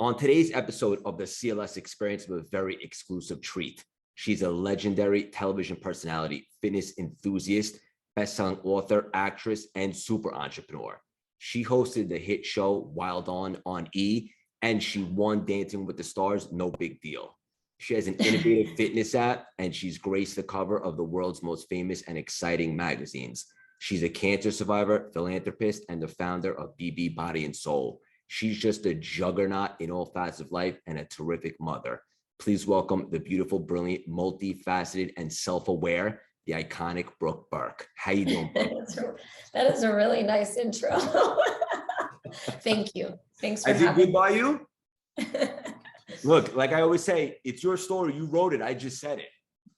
On today's episode of the CLS Experience, we have a very exclusive treat. She's a legendary television personality, fitness enthusiast, best-selling author, actress, and super entrepreneur. She hosted the hit show Wild on E, and she won Dancing with the Stars, no big deal. She has an innovative fitness app, and she's graced the cover of the world's most famous and exciting magazines. She's a cancer survivor, philanthropist, and the founder of BB Body and Soul. She's just a juggernaut in all facets of life and a terrific mother. Please welcome the beautiful, brilliant, multifaceted, and self-aware, the iconic Brooke Burke. How you doing, Brooke? That is a really nice intro. Thank you. Thanks for having me. I did good by you? me. Look, like I always say, it's your story. You wrote it. I just said it.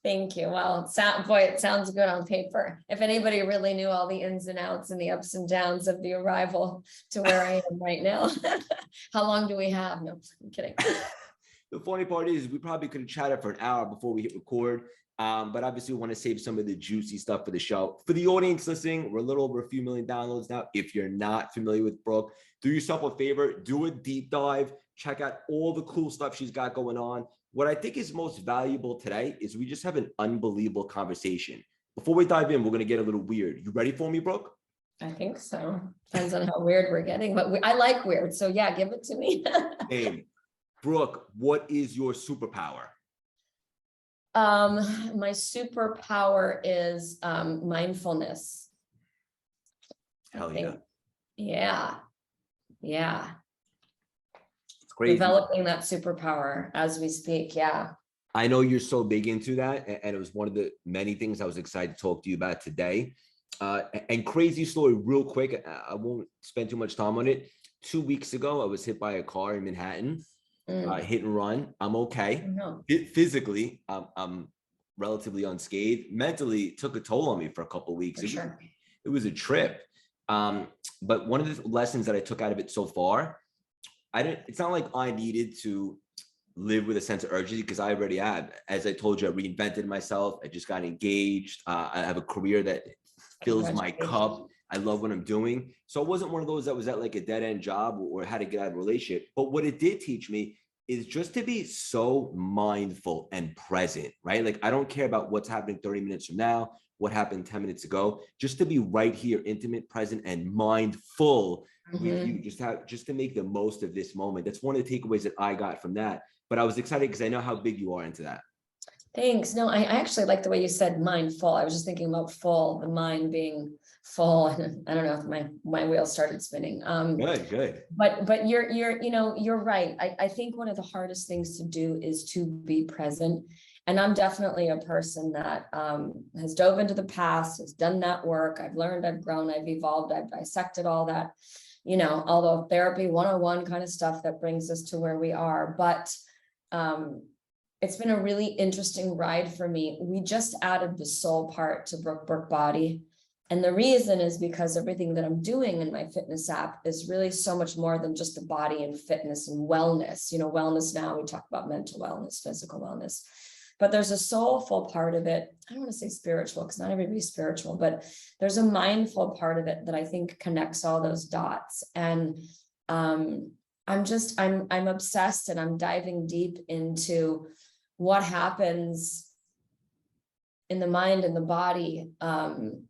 Thank you. Well, it sounds good on paper. If anybody really knew all the ins and outs and the ups and downs of the arrival to where I am right now. How long do we have? No, I'm kidding. The funny part is we probably could have chatted for an hour before we hit record. But obviously we want to save some of the juicy stuff for the show. For the audience listening, we're a little over a few million downloads now. If you're not familiar with Brooke, do yourself a favor, do a deep dive, check out all the cool stuff she's got going on. What I think is most valuable today is we just have an unbelievable conversation. Before we dive in, we're going to get a little weird. You ready for me, Brooke? I think so. Depends on how weird we're getting, but I like weird. So yeah, give it to me. Hey, Brooke, what is your superpower? My superpower is mindfulness. Hell yeah. Yeah. It's crazy. Developing that superpower as we speak. Yeah. I know you're so big into that. And it was one of the many things I was excited to talk to you about today. And crazy story real quick. I won't spend too much time on it. 2 weeks ago, I was hit by a car in Manhattan. Hit and run. I'm okay. No. Physically, I'm relatively unscathed. Mentally, it took a toll on me for a couple of weeks. It was a trip. But one of the lessons that I took out of it so far, it's not like I needed to live with a sense of urgency because I already have. As I told you, I reinvented myself. I just got engaged. I have a career that fills my cup. I love what I'm doing. So it wasn't one of those that was at like a dead end job or had to get out of a relationship. But what it did teach me is just to be so mindful and present, right? Like I don't care about what's happening 30 minutes from now, what happened 10 minutes ago, just to be right here, intimate, present, and mindful with you, just to make the most of this moment. That's one of the takeaways that I got from that. But I was excited because I know how big you are into that. Thanks. No, I actually like the way you said mindful. I was just thinking about full, the mind being full. And I don't know if my wheels started spinning. Good. But you're right. I think one of the hardest things to do is to be present. And I'm definitely a person that has dove into the past, has done that work. I've learned, I've grown, I've evolved, I've dissected all that, although therapy 101 kind of stuff that brings us to where we are. But it's been a really interesting ride for me. We just added the soul part to Brooke Burke Body. And the reason is because everything that I'm doing in my fitness app is really so much more than just the body and fitness and wellness. Wellness now, we talk about mental wellness, physical wellness, but there's a soulful part of it. I don't want to say spiritual because not everybody's spiritual, but there's a mindful part of it that I think connects all those dots. And I'm obsessed and I'm diving deep into what happens in the mind and the body, in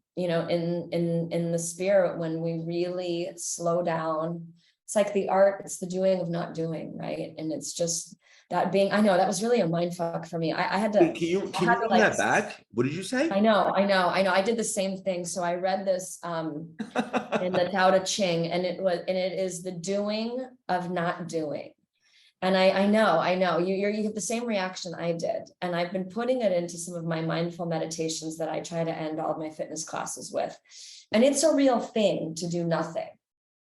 the spirit when we really slow down. It's like the art, it's the doing of not doing, right? And it's just that being, I know that was really a mind fuck for me. I had to. Can you run that back? What did you say? I know. I did the same thing. So I read this in the Tao Te Ching, and it is the doing of not doing. And I know you have the same reaction I did. And I've been putting it into some of my mindful meditations that I try to end all of my fitness classes with. And it's a real thing to do nothing,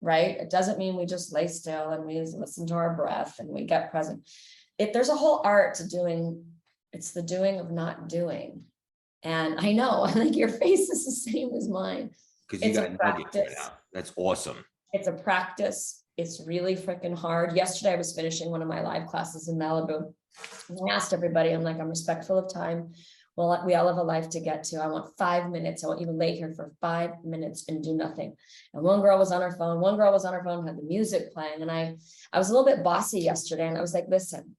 right? It doesn't mean we just lay still and we listen to our breath and we get present. There's a whole art to doing. It's the doing of not doing. And I know, I think your face is the same as mine. Because you got nuggets right now. That's awesome. It's a practice. It's really freaking hard. Yesterday, I was finishing one of my live classes in Malibu. And I asked everybody, I'm respectful of time. well, we all have a life to get to. I want 5 minutes. I want you to lay here for 5 minutes and do nothing. And one girl was on her phone. One girl was on her phone, had the music playing. And I was a little bit bossy yesterday. And I was like, listen,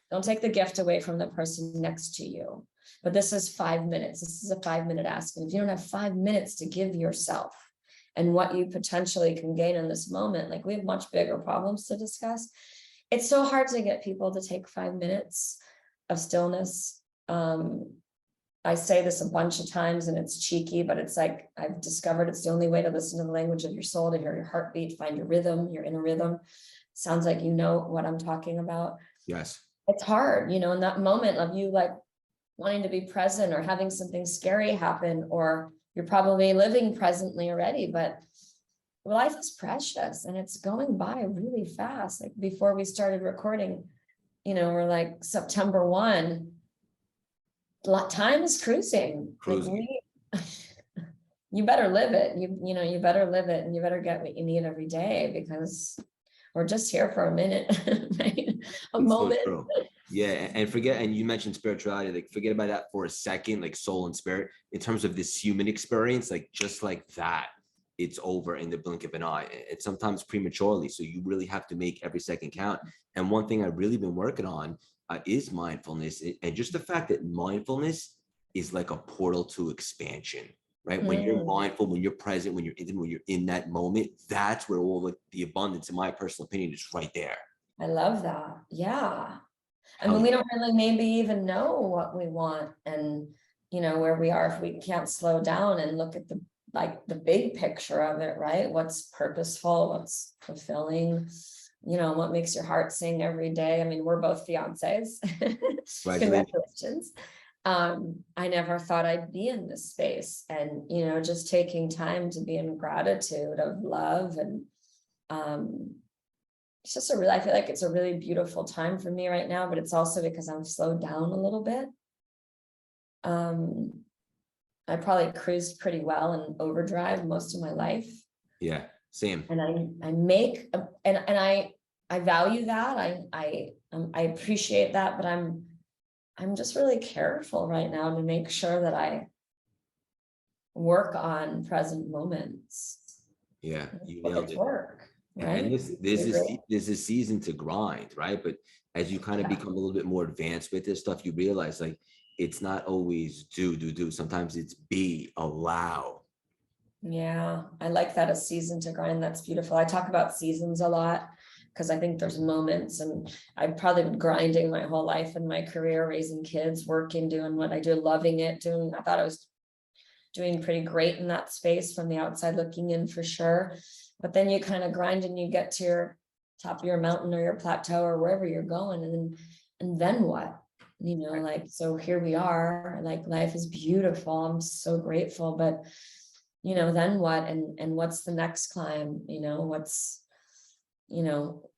don't take the gift away from the person next to you. But this is 5 minutes. This is a 5-minute ask. And if you don't have 5 minutes to give yourself and what you potentially can gain in this moment, like, we have much bigger problems to discuss. It's so hard to get people to take 5 minutes of stillness. I say this a bunch of times and it's cheeky, but it's like, I've discovered it's the only way to listen to the language of your soul, to hear your heartbeat, find your rhythm, your inner rhythm. Sounds like you know what I'm talking about. Yes. It's hard, in that moment of you like wanting to be present or having something scary happen, or you're probably living presently already, but life is precious and it's going by really fast. Like before we started recording, we're like September 1. Time is cruising. You better live it. You better live it, and you better get what you need every day, because we're just here for a minute, right? A moment. So yeah, and you mentioned spirituality, like forget about that for a second, like soul and spirit, in terms of this human experience, like just like that, it's over in the blink of an eye. It's sometimes prematurely. So you really have to make every second count. And one thing I've really been working on is mindfulness, and just the fact that mindfulness is like a portal to expansion, right? When you're mindful, when you're present, when you're in that moment, that's where all the abundance, in my personal opinion, is right there. I love that. Yeah. I mean, we don't really maybe even know what we want and, where we are if we can't slow down and look at the big picture of it, right? What's purposeful, what's fulfilling, what makes your heart sing every day. I mean, we're both fiancés. Congratulations. I never thought I'd be in this space, and, just taking time to be in gratitude of love. And it's just I feel like it's a really beautiful time for me right now, but it's also because I'm slowed down a little bit. I probably cruised pretty well in overdrive most of my life. Yeah, same. And I value that. I appreciate that, but I'm just really careful right now to make sure that I work on present moments. Yeah, you nailed it. Work, right? And this is a season to grind, right? But as you kind of become a little bit more advanced with this stuff, you realize like it's not always do. Sometimes it's allow. Yeah, I like that, a season to grind. That's beautiful. I talk about seasons a lot because I think there's moments, and I've probably been grinding my whole life in my career, raising kids, working, doing what I do, loving it, I thought I was doing pretty great in that space from the outside looking in, for sure. But then you kind of grind and you get to your top of your mountain or your plateau or wherever you're going. And then what? Like, so here we are, like life is beautiful. I'm so grateful, but then what? And what's the next climb?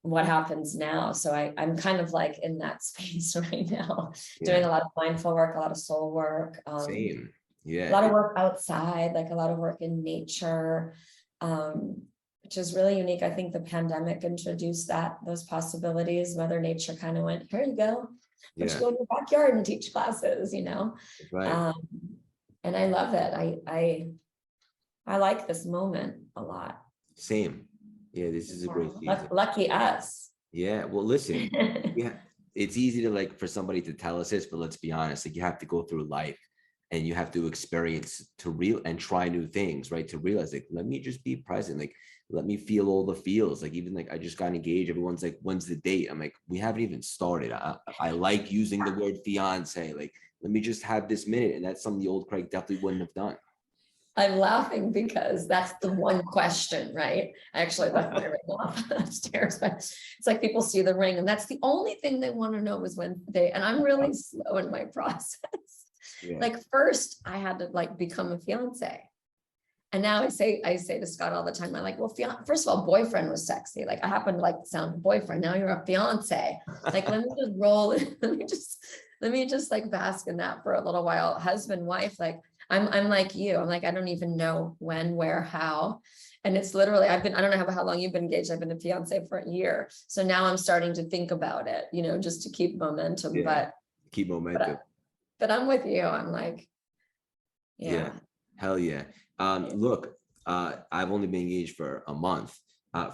What happens now? So I'm kind of like in that space right now, doing a lot of mindful work, a lot of soul work. Same. Yeah. A lot of work outside, like a lot of work in nature, which is really unique. I think the pandemic introduced those possibilities. Mother Nature kind of went, here you go. Let's go in your backyard and teach classes, Right. And I love it. I like this moment a lot. Same. Yeah, this is a great season. Lucky us. Yeah. Well, listen, it's easy to for somebody to tell us this, but let's be honest, like you have to go through life and you have to experience and try new things, right? To realize like, let me just be present. Like, let me feel all the feels. Like, even like I just got engaged. Everyone's like, when's the date? I'm like, we haven't even started. I like using the word fiance. Like, let me just have this minute. And that's something the old Craig definitely wouldn't have done. I'm laughing because that's the one question, right? I actually left my ring off upstairs, but it's like people see the ring and that's the only thing they want to know is when and I'm really slow in my process. Yeah. Like first I had to become a fiance. And now I say to Scott all the time, I'm like, well, first of all, boyfriend was sexy. Like I happen to like the sound of boyfriend. Now you're a fiance. Like, let me just roll it. Let me just like bask in that for a little while. Husband, wife, like I'm like you. I'm like, I don't even know when, where, how. And it's literally, I don't know how long you've been engaged. I've been a fiance for a year. So now I'm starting to think about it, just to keep momentum, keep momentum. but I'm with you. I'm like, yeah. Hell yeah. Look, I've only been engaged for a month.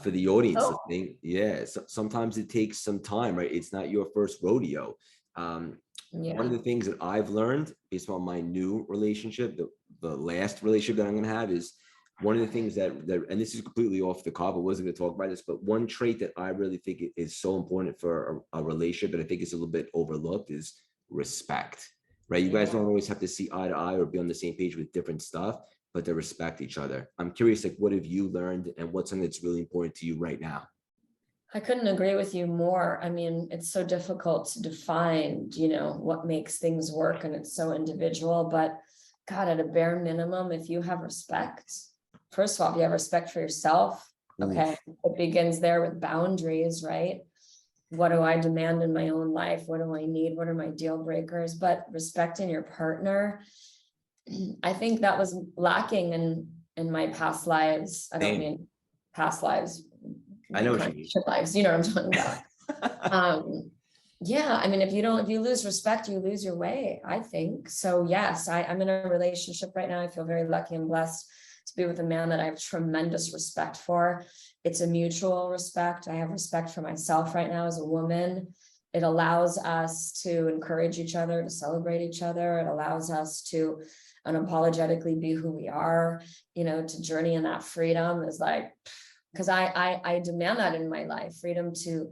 For the audience Oh, listening, yeah, so sometimes it takes some time, right? It's not your first rodeo. One of the things that I've learned based on my new relationship, the last relationship that I'm going to have, is one of the things that, and this is completely off the cuff, I wasn't going to talk about this, but one trait that I really think is so important for a relationship that I think is a little bit overlooked is respect, right? You guys don't always have to see eye to eye or be on the same page with different stuff, but to respect each other. I'm curious, like, what have you learned and what's something that's really important to you right now? I couldn't agree with you more. I mean, it's so difficult to define, what makes things work, and it's so individual, but God, at a bare minimum, if you have respect, first of all, if you have respect for yourself, okay, it begins there with boundaries, right? What do I demand in my own life? What do I need? What are my deal breakers? But respecting your partner, I think that was lacking in my past lives. I don't mean past lives, I know what you mean. lives, you know what I'm talking about. Yeah, I mean, if you lose respect, you lose your way, I think. So yes, I'm in a relationship right now. I feel very lucky and blessed to be with a man that I have tremendous respect for. It's a mutual respect. I have respect for myself right now as a woman. It allows us to encourage each other, to celebrate each other. It allows us to unapologetically be who we are, to journey in that freedom is like, because I demand that in my life, freedom to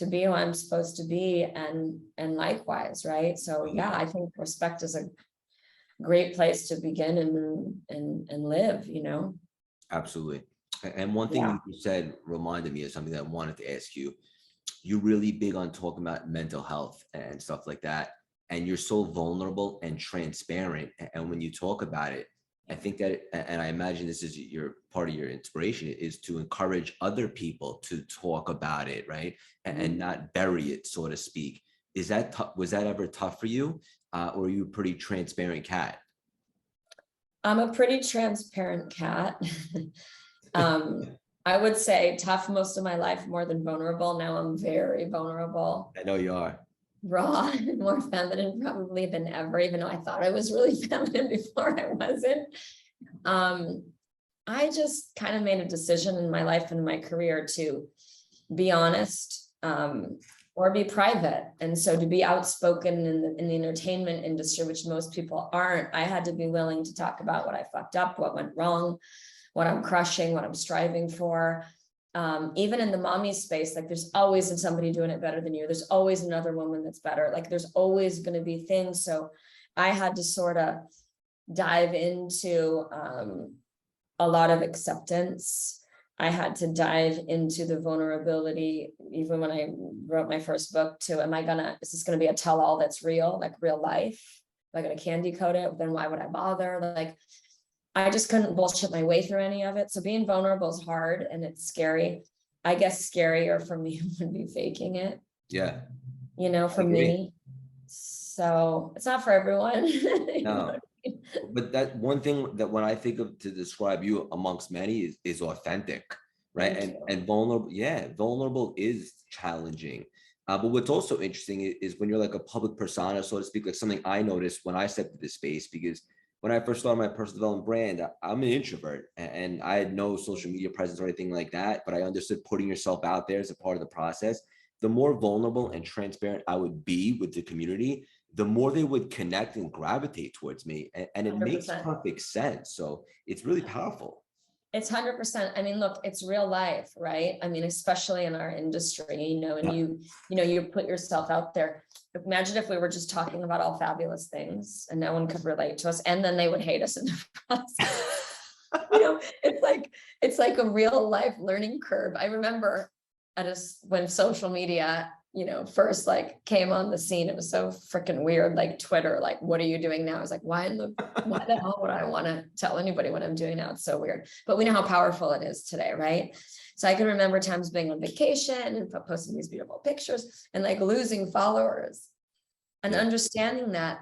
be who I'm supposed to be, and likewise, right? So yeah, I think respect is a great place to begin and live, Absolutely. And one thing you said reminded me of something that I wanted to ask you. You're really big on talking about mental health and stuff like that. And you're so vulnerable and transparent. And when you talk about it, I think that, and I imagine this is your part of your inspiration, is to encourage other people to talk about it, right? And not bury it, so to speak. Was that ever tough for you? Or are you a pretty transparent cat? I'm a pretty transparent cat. I would say tough most of my life, more than vulnerable. Now I'm very vulnerable. I know you are. Raw and more feminine probably than ever, even though I thought I was really feminine before I wasn't. I just kind of made a decision in my life and my career to be honest, or be private. And so to be outspoken in the entertainment industry, which most people aren't, I had to be willing to talk about what I fucked up, what went wrong, what I'm crushing, what I'm striving for. Even in the mommy space, like there's always somebody doing it better than you. There's always another woman that's better. Like there's always going to be things. So I had to sort of dive into a lot of acceptance. I had to dive into the vulnerability, even when I wrote my first book, to, is this going to be a tell-all that's real, like real life? Am I going to candy coat it? Then why would I bother? Like, I just couldn't bullshit my way through any of it. So being vulnerable is hard and it's scary. I guess scarier for me would be faking it. Yeah. For me. So it's not for everyone. No. But that one thing that when I think of to describe you amongst many is authentic, right? And vulnerable. Yeah, vulnerable is challenging. But what's also interesting is when you're like a public persona, so to speak, like something I noticed when I stepped into this space, because when I first started my personal development brand, I'm an introvert and I had no social media presence or anything like that, but I understood putting yourself out there as a part of the process. The more vulnerable and transparent I would be with the community, the more they would connect and gravitate towards me. And it 100%. makes perfect sense. So it's really powerful. It's 100%. I mean, look, it's real life, right? I mean, especially in our industry, and you put yourself out there. Imagine if we were just talking about all fabulous things and no one could relate to us, and then they would hate us in the process. It's like a real life learning curve. I remember when social media, first like came on the scene, it was so freaking weird, like Twitter, like, what are you doing now? I was like, why the hell would I want to tell anybody what I'm doing now? It's so weird, but we know how powerful it is today, right? So I can remember times being on vacation and posting these beautiful pictures and like losing followers and understanding that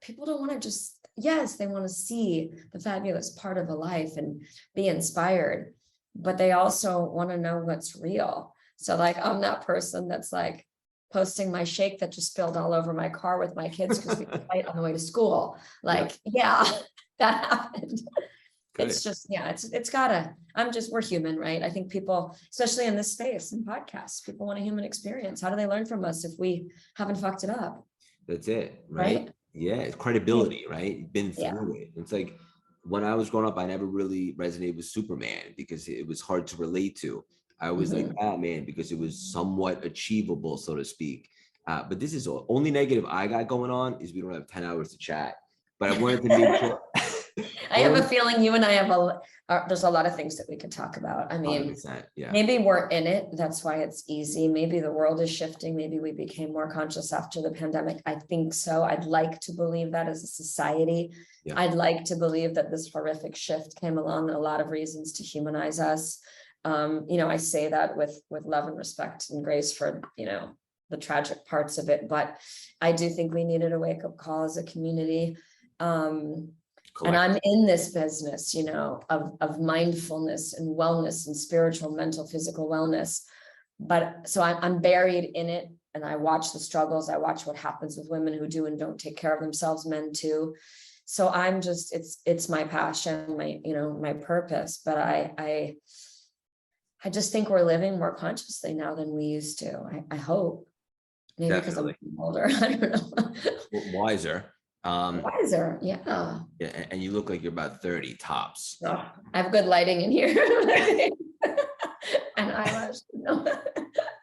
people don't want to just, yes, they want to see the fabulous part of a life and be inspired, but they also want to know what's real. So like, I'm that person that's like, posting my shake that just spilled all over my car with my kids because we fight on the way to school. Like, yeah, that happened. Good. It's just, yeah, we're human, right? I think people, especially in this space in podcasts, people want a human experience. How do they learn from us if we haven't fucked it up? That's it, right? Yeah, it's credibility, right? You've been through it. It's like when I was growing up, I never really resonated with Superman because it was hard to relate to. I was like Batman because it was somewhat achievable, so to speak. But this is only negative I got going on is we don't have 10 hours to chat. But I wanted to make sure. I have a feeling you and I have there's a lot of things that we could talk about. I mean, maybe we're in it. That's why it's easy. Maybe the world is shifting. Maybe we became more conscious after the pandemic. I think so. I'd like to believe that as a society. Yeah. I'd like to believe that this horrific shift came along and a lot of reasons to humanize us. I say that with love and respect and grace for, the tragic parts of it. But I do think we needed a wake-up call as a community. And I'm in this business, of mindfulness and wellness and spiritual, mental, physical wellness. But so I'm buried in it and I watch the struggles. I watch what happens with women who do and don't take care of themselves, men too. So I'm just, it's my passion, my purpose. But I just think we're living more consciously now than we used to. I hope. Maybe because I'm older. I don't know. Wiser. Wiser, yeah. Yeah, and you look like you're about 30 tops. Oh, I have good lighting in here. And eyelash.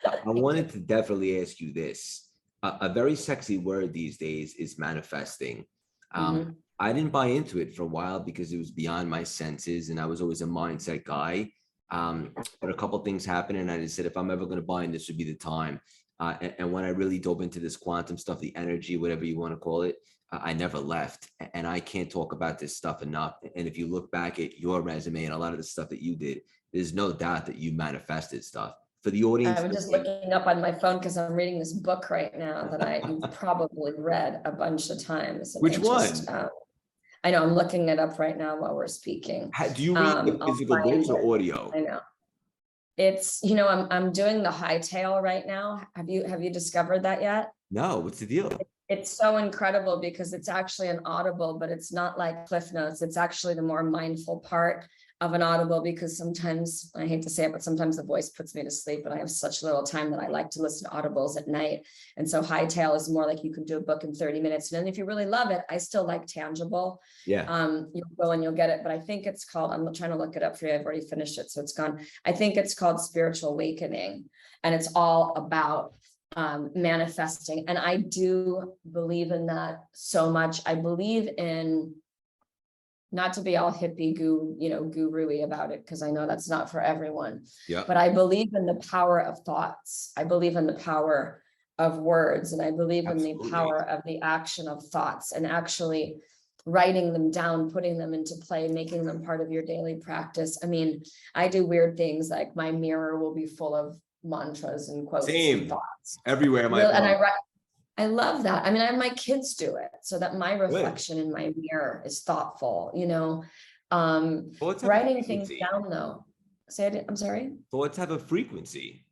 I wanted to definitely ask you this. A very sexy word these days is manifesting. I didn't buy into it for a while because it was beyond my senses and I was always a mindset guy. But a couple of things happened and I just said, if I'm ever going to buy in, this would be the time. And when I really dove into this quantum stuff, the energy, whatever you want to call it, I never left. And I can't talk about this stuff enough. And if you look back at your resume and a lot of the stuff that you did, there's no doubt that you manifested stuff. For the audience, I'm just looking up on my phone because I'm reading this book right now that you've probably read a bunch of times. Which one? I know I'm looking it up right now while we're speaking. Do you read the physical books or audio? I know. It's, I'm doing the Hightail right now. Have you discovered that yet? No, what's the deal? It's so incredible because it's actually an Audible, but it's not like Cliff Notes. It's actually the more mindful part of an Audible because sometimes, I hate to say it, but sometimes the voice puts me to sleep and I have such little time that I like to listen to Audibles at night. And so Hightail is more like you can do a book in 30 minutes. And then if you really love it, I still like Tangible. Yeah. You'll go and you'll get it, but I think it's called, I'm trying to look it up for you. I've already finished it, so it's gone. I think it's called Spiritual Awakening and it's all about manifesting. And I do believe in that so much. I believe in, not to be all hippie guru-y about it, because I know that's not for everyone. Yeah. But I believe in the power of thoughts. I believe in the power of words, and I believe in the power of the action of thoughts and actually writing them down, putting them into play, making them part of your daily practice. I mean, I do weird things like my mirror will be full of mantras and quotes and thoughts everywhere. I love that. I mean, I have my kids do it so that my reflection in my mirror is thoughtful, writing things down though. Say it, I'm sorry. Thoughts have a frequency.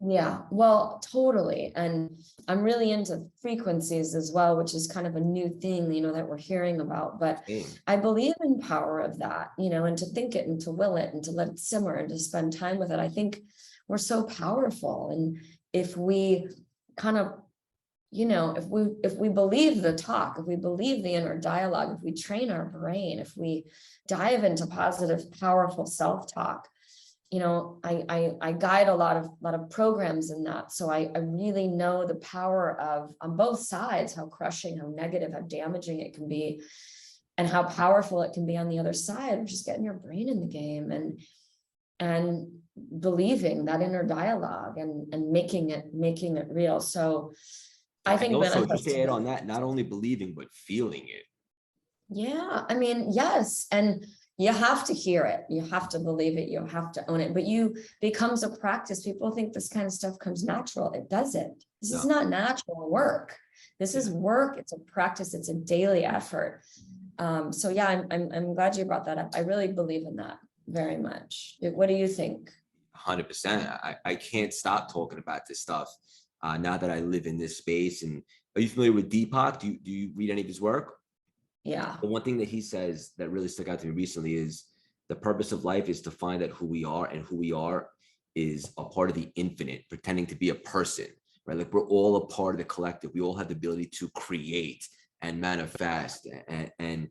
Yeah, well, totally. And I'm really into frequencies as well, which is kind of a new thing, that we're hearing about. But I believe in power of that, and to think it and to will it and to let it simmer and to spend time with it. I think we're so powerful. And if we kind of, if we believe the talk, if we believe the inner dialogue, if we train our brain, if we dive into positive, powerful self-talk, I guide a lot of programs in that. So I really know the power of, on both sides, how crushing, how negative, how damaging it can be, and how powerful it can be on the other side of just getting your brain in the game and believing that inner dialogue and making it real. So I think also just to add on that, not only believing, but feeling it. Yeah, I mean, yes. And you have to hear it. You have to believe it. You have to own it. But becomes a practice. People think this kind of stuff comes natural. It doesn't. This is not natural work. This is work. It's a practice. It's a daily effort. So yeah, I'm glad you brought that up. I really believe in that very much. What do you think? 100%. I can't stop talking about this stuff. now that I live in this space. And are you familiar with Deepak? Do you read any of his work? Yeah. The one thing that he says that really stuck out to me recently is the purpose of life is to find out who we are, and who we are is a part of the infinite, pretending to be a person, right? Like we're all a part of the collective. We all have the ability to create and manifest and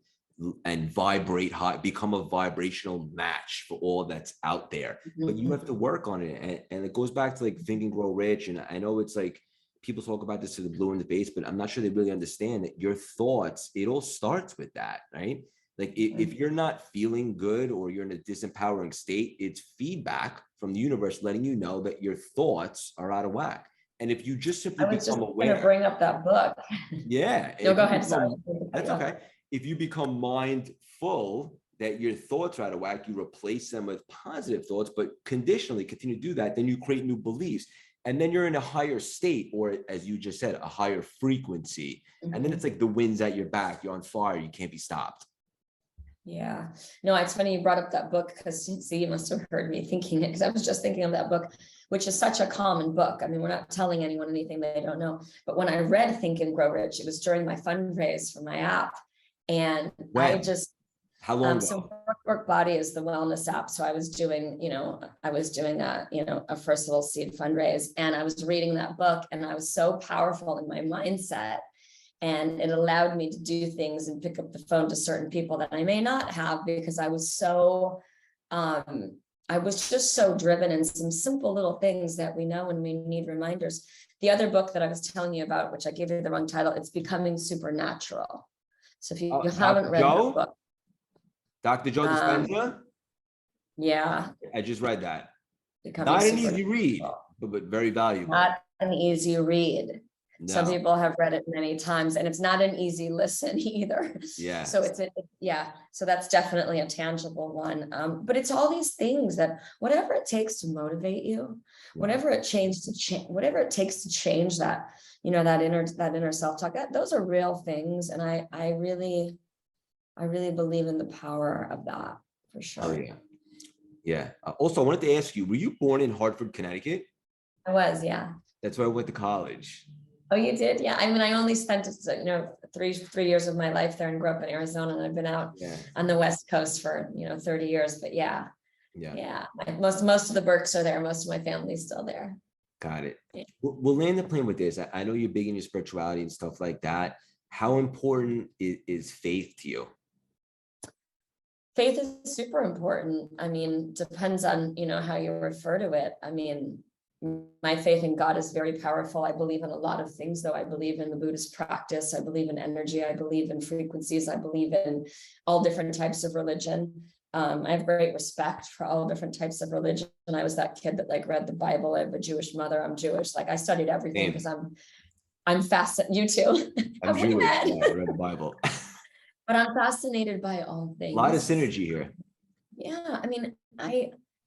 vibrate high, become a vibrational match for all that's out there. But you have to work on it. And it goes back to like Think and Grow Rich. And I know it's like, people talk about this to the blue in the face, but I'm not sure they really understand that your thoughts, it all starts with that, right? Like if you're not feeling good or you're in a disempowering state, it's feedback from the universe letting you know that your thoughts are out of whack. And if you just simply become aware, going to bring up that book. Yeah. No, go ahead. Sorry. That's okay. If you become mindful that your thoughts are out of whack, you replace them with positive thoughts, but conditionally continue to do that, then you create new beliefs. And then you're in a higher state, or as you just said, a higher frequency. And then it's like the wind's at your back. You're on fire. You can't be stopped. Yeah. No, it's funny you brought up that book, because see, you must have heard me thinking it, because I was just thinking of that book, which is such a common book. I mean, we're not telling anyone anything they don't know. But when I read Think and Grow Rich, it was during my fundraise for my app. And I just, how long ago? So Brooke Body is the wellness app. So I was doing, a first little seed fundraise, and I was reading that book, and I was so powerful in my mindset. And it allowed me to do things and pick up the phone to certain people that I may not have, because I was so, I was just so driven in some simple little things that we know when we need reminders. The other book that I was telling you about, which I gave you the wrong title, it's Becoming Supernatural. So if you haven't read that book. Dr. Joe Dispenza? Yeah. I just read that. Not an easy read, but very valuable. Not an easy read. No. Some people have read it many times, and it's not an easy listen either. Yeah. So so that's definitely a tangible one. But it's all these things that whatever it takes to motivate you, whatever it whatever it takes to change that, that inner self-talk, those are real things. And I really believe in the power of that, for sure. Oh yeah. Yeah. Also, I wanted to ask you, were you born in Hartford, Connecticut? I was, yeah. That's where I went to college. Oh, you did? Yeah. I mean, I only spent, 3 years of my life there, and grew up in Arizona, and I've been out on the West Coast for, 30 years, but yeah. Most of the Burkes are there. Most of my family's still there. Got it. Yeah. We'll land the plane with this. I know you're big in your spirituality and stuff like that. How important is faith to you? Faith is super important. I mean, depends on, how you refer to it. I mean, my faith in God is very powerful. I believe in a lot of things, though. I believe in the Buddhist practice. I believe in energy. I believe in frequencies. I believe in all different types of religion. I have great respect for all different types of religion. And I was that kid that read the Bible. I have a Jewish mother. I'm Jewish. I studied everything because I'm fascinated. You too. I'm Jewish. Yeah, I read the Bible. But I'm fascinated by all things. A lot of synergy here. Yeah. I mean,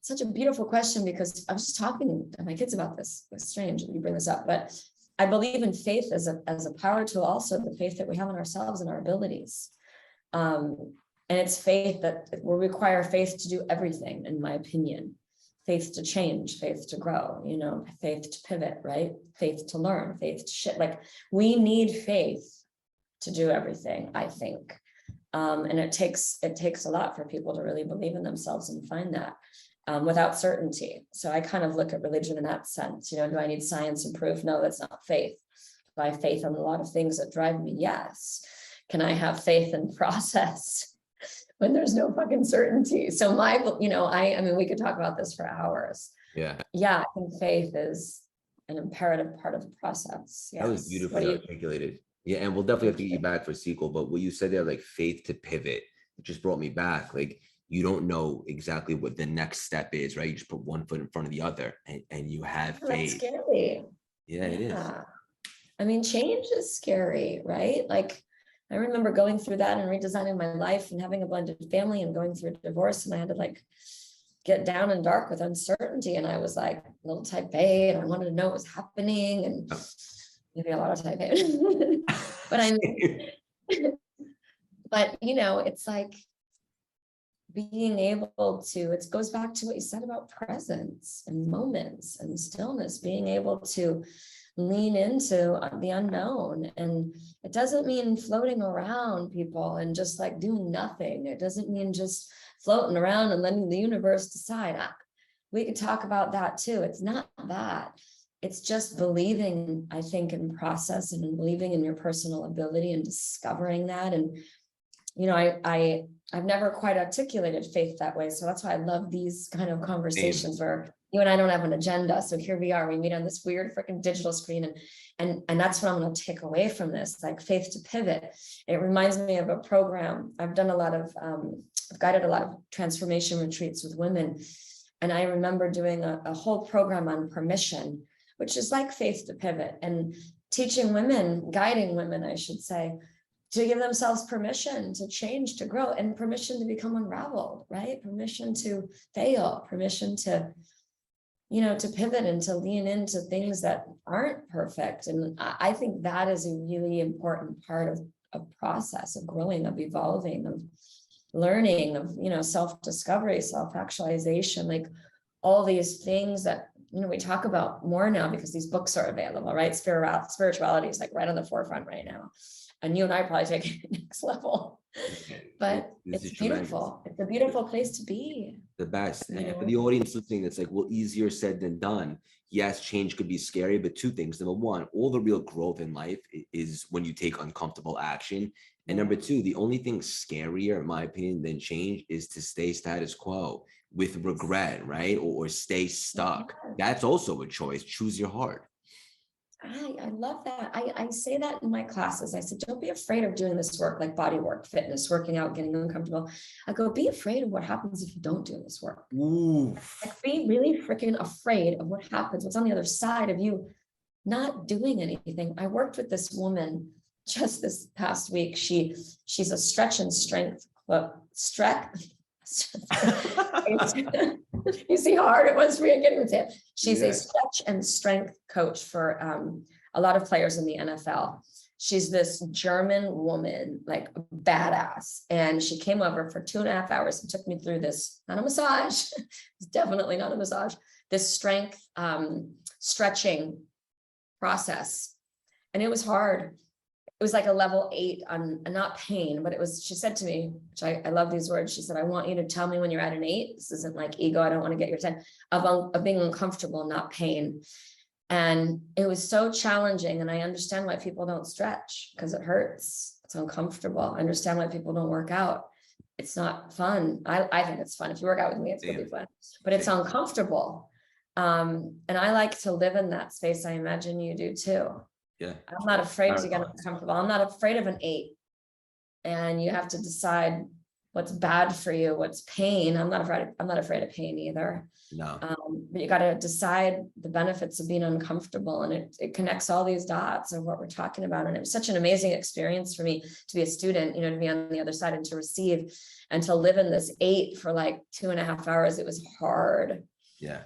such a beautiful question, because I was just talking to my kids about this. It's strange that you bring this up, but I believe in faith as a power tool, also the faith that we have in ourselves and our abilities. And it's faith that will require faith to do everything, in my opinion. Faith to change, faith to grow, faith to pivot, right? Faith to learn, faith to shit. We need faith to do everything, I think. And it takes a lot for people to really believe in themselves and find that. Without certainty. So I kind of look at religion in that sense. Do I need science and proof? No, that's not faith. Do I have faith in a lot of things that drive me? Yes. Can I have faith in process when there's no fucking certainty? So I mean, we could talk about this for hours. Yeah. Yeah, I think faith is an imperative part of the process. Yes. That was beautifully articulated. Yeah, and we'll definitely have to get you back for a sequel. But what you said there, faith to pivot, it just brought me back. You don't know exactly what the next step is, right? You just put one foot in front of the other, and you have faith. That's scary. Yeah, it is. I mean, change is scary, right? I remember going through that and redesigning my life and having a blended family and going through a divorce, and I had to get down and dark with uncertainty. And I was a little type A, and I wanted to know what was happening, and maybe a lot of type A. But it's being able to, it goes back to what you said about presence and moments and stillness, being able to lean into the unknown. And it doesn't mean floating around, people, and just like doing nothing. It doesn't mean just floating around and letting the universe decide. We could talk about that too. It's not that. It's just believing, I think, in process and in believing in your personal ability and discovering that. And, you know, I've never quite articulated faith that way. So that's why I love these kind of conversations where you and I don't have an agenda. So here we are, we meet on this weird freaking digital screen. And that's what I'm going to take away from this, like faith to pivot. It reminds me of a program. I've done a lot of, I've guided a lot of transformation retreats with women. And I remember doing a whole program on permission, which is like faith to pivot, and teaching women, guiding women, I should say, to give themselves permission to change, to grow, and permission to become unraveled, right? Permission to fail, permission to, you know, to pivot and to lean into things that aren't perfect. And I think that is a really important part of a process of growing, of evolving, of learning, of, you know, self-discovery, self-actualization, like all these things that, you know, we talk about more now because these books are available, right? Spirituality is like right on the forefront right now. And you and I probably take it next level, but it's beautiful. It's a beautiful place to be. The best. And for know? the audience listening, it's like, well, easier said than done. Yes, change could be scary, but two things. Number one, all the real growth in life is when you take uncomfortable action. And number two, the only thing scarier, in my opinion, than change is to stay status quo with regret, right? Or stay stuck. That's also a choice. Choose your heart. I love that. I say that in my classes. I said, don't be afraid of doing this work, like body work, fitness, working out, getting uncomfortable. I go, be afraid of what happens if you don't do this work. Ooh. Like, be really freaking afraid of what happens, what's on the other side of you not doing anything. I worked with this woman just this past week. She's a stretch and strength you see how hard it was for me getting with it. She's a stretch and strength coach for a lot of players in the NFL. She's this German woman, like badass. And she came over for 2.5 hours and took me through this, not a massage, it's definitely not a massage, this strength stretching process. And it was hard. It was like a level 8 on not pain, but it was, she said to me, which I love these words. She said, I want you to tell me when you're at an 8. This isn't like ego. I don't want to get your attention, of being uncomfortable, not pain. And it was so challenging. And I understand why people don't stretch, because it hurts. It's uncomfortable. I understand why people don't work out. It's not fun. I think it's fun. If you work out with me, it's really fun, but it's uncomfortable. And I like to live in that space. I imagine you do too. Yeah. I'm not afraid to get uncomfortable. I'm not afraid of an 8. And you have to decide what's bad for you, what's pain. I'm not afraid of pain either. No. But you got to decide the benefits of being uncomfortable. And it connects all these dots of what we're talking about. And it was such an amazing experience for me to be a student, you know, to be on the other side and to receive and to live in this 8 for like 2.5 hours. It was hard. Yeah.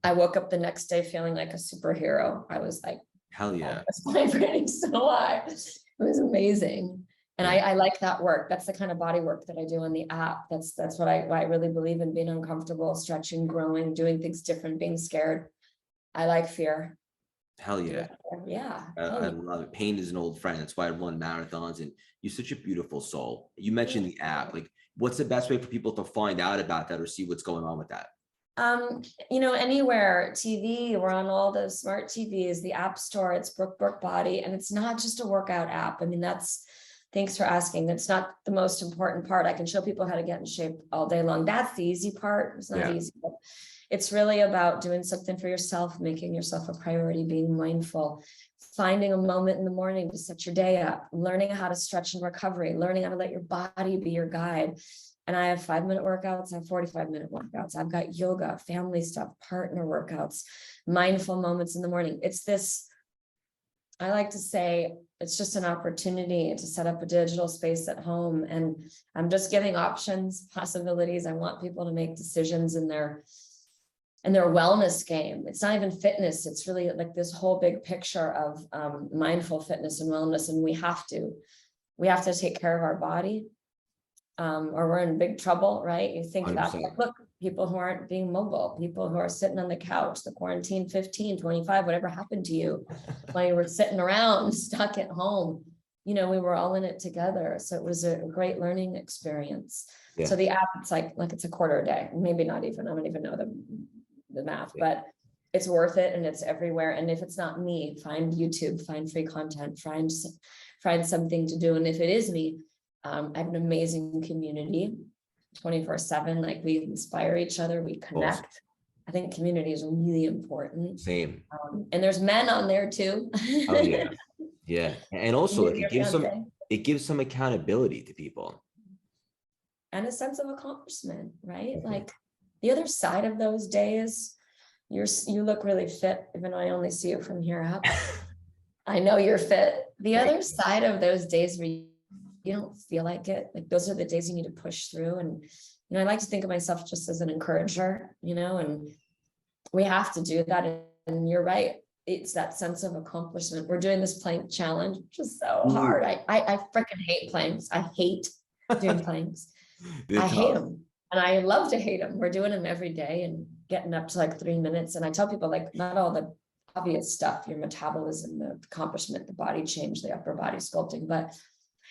I woke up the next day feeling like a superhero. I was like, hell yeah. My brain so high. It was amazing. And I like that work. That's the kind of body work that I do on the app. That's what I really believe in, being uncomfortable, stretching, growing, doing things different, being scared. I like fear. Hell yeah. Yeah. I love it. Pain is an old friend. That's why I run marathons, and you're such a beautiful soul. You mentioned the app. Like, what's the best way for people to find out about that or see what's going on with that? You know, anywhere, TV, we're on all the smart TVs, the App Store, it's Brooke Burke Body, and it's not just a workout app. I mean, thanks for asking. That's not the most important part. I can show people how to get in shape all day long. That's the easy part. It's not easy, but it's really about doing something for yourself, making yourself a priority, being mindful, finding a moment in the morning to set your day up, learning how to stretch and recovery, learning how to let your body be your guide. And I have 5-minute workouts, I have 45-minute workouts. I've got yoga, family stuff, partner workouts, mindful moments in the morning. It's this, I like to say, it's just an opportunity to set up a digital space at home. And I'm just giving options, possibilities. I want people to make decisions in their wellness game. It's not even fitness. It's really like this whole big picture of mindful fitness and wellness. And we have to take care of our body. Or we're in big trouble, right? You think about, look, people who aren't being mobile, people who are sitting on the couch, the quarantine 15, 25, whatever happened to you while you were sitting around stuck at home. You know, we were all in it together. So it was a great learning experience. Yeah. So the app, it's like it's a quarter a day, maybe not even, I don't even know the math, but it's worth it and it's everywhere. And if it's not me, find YouTube, find free content, find something to do. And if it is me, I have an amazing community 24/7. Like we inspire each other, we connect. Awesome. I think community is really important. Same. And there's men on there too. Oh yeah. Yeah. And also like it gives some accountability to people. And a sense of accomplishment, right? Mm-hmm. Like the other side of those days, you look really fit, even though I only see you from here up. I know you're fit. The other side of those days where you don't feel like it, like those are the days you need to push through. And, you know, I like to think of myself just as an encourager, you know, and we have to do that. And you're right. It's that sense of accomplishment. We're doing this plank challenge, which is so hard. I freaking hate planks. I hate doing planks. I hate them. And I love to hate them. We're doing them every day and getting up to like 3 minutes. And I tell people like not all the obvious stuff, your metabolism, the accomplishment, the body change, the upper body sculpting, but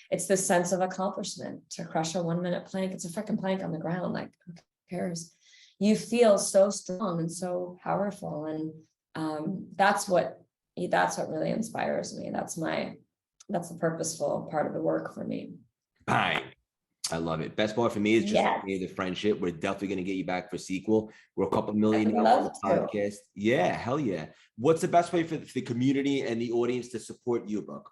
it's this sense of accomplishment to crush a 1 minute plank. It's a freaking plank on the ground. Like who cares? You feel so strong and so powerful. And that's what really inspires me. That's the purposeful part of the work for me. Bang. I love it. Best part for me is just the friendship. We're definitely going to get you back for sequel. We're a couple million now on the podcast. Yeah, hell yeah. What's the best way for the community and the audience to support you, Brooke?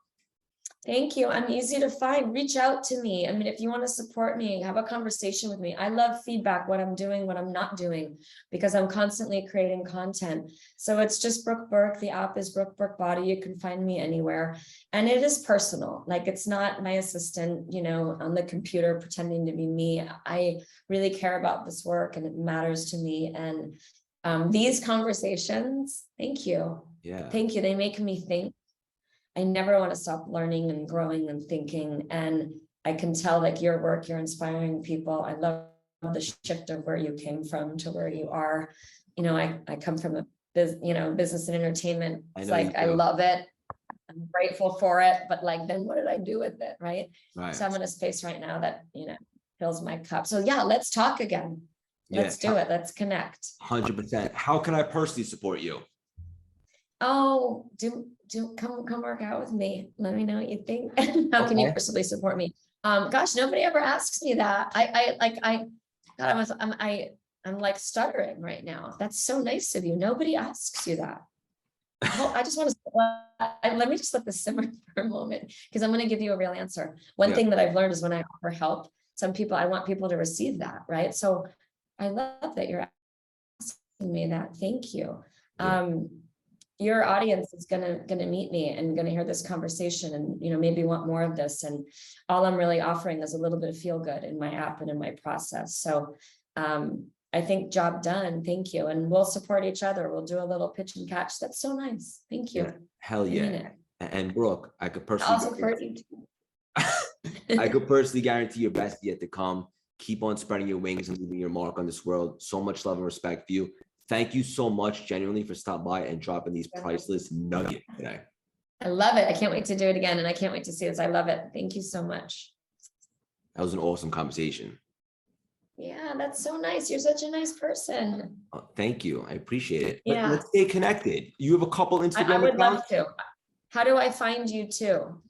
Thank you. I'm easy to find. Reach out to me. I mean, if you want to support me, have a conversation with me. I love feedback, what I'm doing, what I'm not doing, because I'm constantly creating content. So it's just Brooke Burke. The app is Brooke Burke Body. You can find me anywhere. And it is personal. Like it's not my assistant, you know, on the computer pretending to be me. I really care about this work and it matters to me. And these conversations, thank you. Yeah. Thank you. They make me think. I never want to stop learning and growing and thinking. And I can tell like your work, you're inspiring people. I love the shift of where you came from to where you are. You know, I come from a business and entertainment. It's like, I love it. I'm grateful for it. But like, then what did I do with it? Right. So I'm in a space right now that, you know, fills my cup. So yeah, let's talk again. Let's do it. Let's connect. 100%. How can I personally support you? Oh, come work out with me. Let me know what you think. How can you personally support me? Gosh, nobody ever asks me that. I'm like stuttering right now. That's so nice of you. Nobody asks you that. I just want to, let me just let this simmer for a moment, because I'm going to give you a real answer. One thing that I've learned is when I offer help, I want people to receive that. Right. So I love that you're asking me that. Thank you. Your audience is gonna meet me and gonna hear this conversation and, you know, maybe want more of this. And all I'm really offering is a little bit of feel good in my app and in my process. So I think job done. Thank you. And we'll support each other. We'll do a little pitch and catch. That's so nice. Thank you. Yeah. Hell yeah. And Brooke, I could personally I'll support you too. I could personally guarantee your best yet to come. Keep on spreading your wings and leaving your mark on this world. So much love and respect for you. Thank you so much, genuinely, for stopping by and dropping these priceless nuggets today. I love it. I can't wait to do it again. And I can't wait to see this. I love it. Thank you so much. That was an awesome conversation. Yeah, that's so nice. You're such a nice person. Oh, thank you. I appreciate it. Yeah. Let's stay connected. You have a couple Instagram I would accounts? love to. How do I find you too?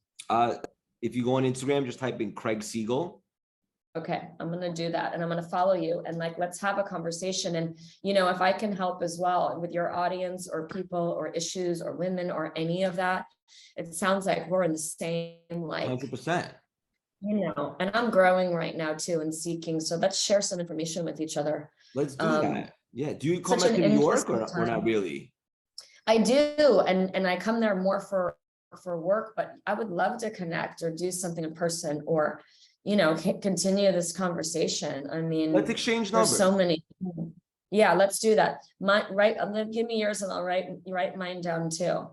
If you go on Instagram, just type in Craig Siegel. Okay, I'm going to do that and I'm going to follow you and like, let's have a conversation. And, you know, if I can help as well with your audience or people or issues or women or any of that, it sounds like we're in the same, like 100%. You know, and I'm growing right now too and seeking. So let's share some information with each other. Let's do that. Yeah. Do you come back to New York or not really? I do. And I come there more for work, but I would love to connect or do something in person or, you know, continue this conversation. I mean, let's exchange numbers. There's so many. Yeah, let's do that. Give me yours and I'll write mine down too.